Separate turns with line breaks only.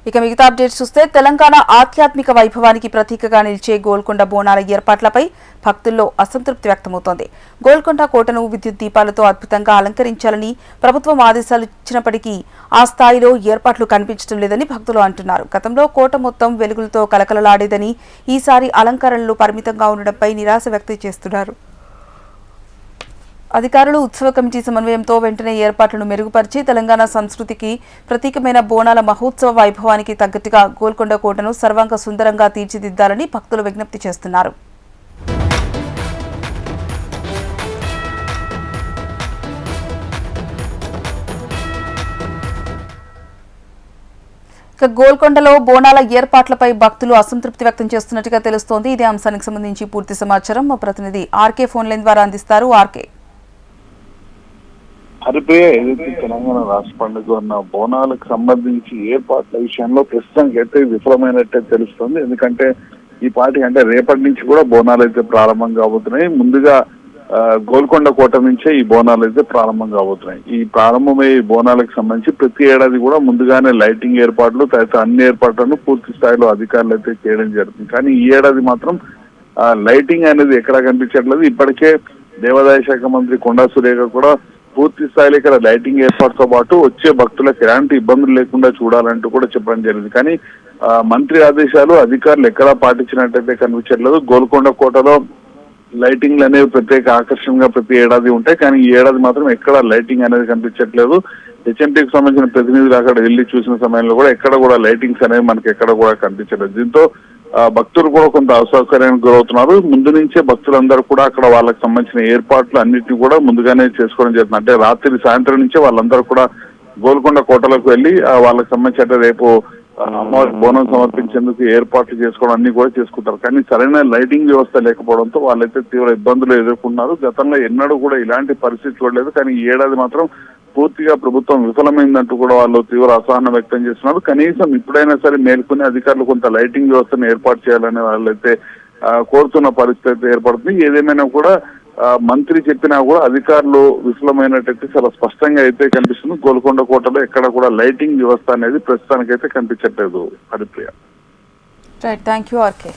ఇక మిగతా అప్డేట్స్ చూస్తే తెలంగాణ ఆధ్యాత్మిక వైభవానికి ప్రతీకగా నిలిచే గోల్కొండ బోనాల ఏర్పాట్లపై భక్తుల్లో అసంతృప్తి వ్యక్తమవుతోంది. గోల్కొండ కోటను విద్యుత్ దీపాలతో అద్భుతంగా అలంకరించాలని ప్రభుత్వం ఆదేశాలు ఇచ్చినప్పటికీ ఆ స్థాయిలో ఏర్పాట్లు కనిపించడం లేదని భక్తులు అంటున్నారు. గతంలో కోట మొత్తం వెలుగులతో కలకలలాడేదని, ఈసారి అలంకరణలు పరిమితంగా ఉండడంపై నిరాశ వ్యక్తం చేస్తున్నారు. అధికారులు ఉత్సవ కమిటీ సమన్వయంతో వెంటనే ఏర్పాట్లను మెరుగుపరిచి తెలంగాణ సంస్కృతికి ప్రతీకమైన బోనాల మహోత్సవ వైభవానికి తగ్గట్టుగా గోల్కొండ కోటను సర్వాంగ సుందరంగా తీర్చిదిద్దాలని భక్తులు విజ్ఞప్తి చేస్తున్నారు. ఇక గోల్కొండలో బోనాల ఏర్పాట్లపై భక్తులు అసంతృప్తి వ్యక్తం చేస్తున్నట్టుగా తెలుస్తోంది. ఇదే అంశానికి సంబంధించి పూర్తి సమాచారం మా ప్రతినిధి ఆర్కే ఫోన్ లైన్ ద్వారా అందిస్తారు. ఆర్కే,
హరిప్రియ, ఏదైతే తెలంగాణ రాష్ట్ర పండుగ ఉన్న బోనాలకు సంబంధించి ఏర్పాట్ల విషయంలో ప్రస్తుతానికి అయితే విఫలమైనట్టే తెలుస్తుంది. ఎందుకంటే ఈ పార్టీ అంటే రేపటి నుంచి కూడా బోనాలు అయితే ప్రారంభం కాబోతున్నాయి. ముందుగా గోల్కొండ కోట నుంచే ఈ బోనాలు అయితే ప్రారంభం కాబోతున్నాయి. ఈ ప్రారంభమయ్యే బోనాలకు సంబంధించి ప్రతి ఏడాది కూడా ముందుగానే లైటింగ్ ఏర్పాట్లు తదితర అన్ని ఏర్పాట్లను పూర్తి స్థాయిలో అధికారులు అయితే చేయడం జరుగుతుంది. కానీ ఈ ఏడాది మాత్రం లైటింగ్ అనేది ఎక్కడా కనిపించట్లేదు. ఇప్పటికే దేవాదాయ శాఖ మంత్రి కొండా సురేఖ కూడా పూర్తి స్థాయిలో ఇక్కడ లైటింగ్ ఏర్పాటుతో పాటు వచ్చే భక్తులకు ఎలాంటి ఇబ్బందులు లేకుండా చూడాలంటూ కూడా చెప్పడం జరిగింది. కానీ మంత్రి ఆదేశాలు అధికారులు ఎక్కడా పాటించినట్టయితే కనిపించట్లేదు. గోల్కొండ కోటలో లైటింగ్లు అనేవి ప్రత్యేక ఆకర్షణగా ప్రతి ఏడాది ఉంటాయి. కానీ ఈ ఏడాది మాత్రం ఎక్కడ లైటింగ్ అనేది కనిపించట్లేదు. హెచ్ఎంటీకి సంబంధించిన ప్రతినిధులు అక్కడ వెళ్ళి చూసిన సమయంలో కూడా ఎక్కడ కూడా లైటింగ్స్ అనేవి మనకి ఎక్కడ కూడా కనిపించలేదు. దీంతో భక్తులు కూడా కొంత అసౌకర్యానికి గురవుతున్నారు. ముందు నుంచే భక్తులందరూ కూడా అక్కడ వాళ్ళకి సంబంధించిన ఏర్పాట్లు అన్నింటినీ కూడా ముందుగానే చేసుకోవడం జరుగుతుంది. అంటే రాత్రి సాయంత్రం నుంచే వాళ్ళందరూ కూడా గోల్కొండ కోటలకు వెళ్ళి వాళ్ళకి సంబంధించి అంటే రేపు అమ్మవారికి బోనం సమర్పించేందుకు ఏర్పాట్లు చేసుకోవడం అన్ని కూడా చేసుకుంటారు. కానీ సరైన లైటింగ్ వ్యవస్థ లేకపోవడంతో వాళ్ళైతే తీవ్ర ఇబ్బందులు ఎదుర్కొన్నారు. గతంలో ఎన్నడూ కూడా ఇలాంటి పరిస్థితి చూడలేదు. కానీ ఈ ఏడాది మాత్రం పూర్తిగా ప్రభుత్వం విఫలమైందంటూ కూడా వాళ్ళు తీవ్ర అసహనం వ్యక్తం చేస్తున్నారు. కనీసం ఇప్పుడైనా సరే మేల్కొని అధికారులు కొంత లైటింగ్ వ్యవస్థను ఏర్పాటు చేయాలని వాళ్ళైతే కోరుతున్న పరిస్థితి ఏర్పడుతుంది. ఏదేమైనా కూడా మంత్రి చెప్పినా కూడా అధికారులు విఫలమైనట్టయితే చాలా స్పష్టంగా అయితే కనిపిస్తుంది. గోల్కొండ కోటలో ఎక్కడ కూడా లైటింగ్ వ్యవస్థ అనేది ప్రస్తుతానికైతే కనిపించట్లేదు. Haripriya.
Right, thank you RK.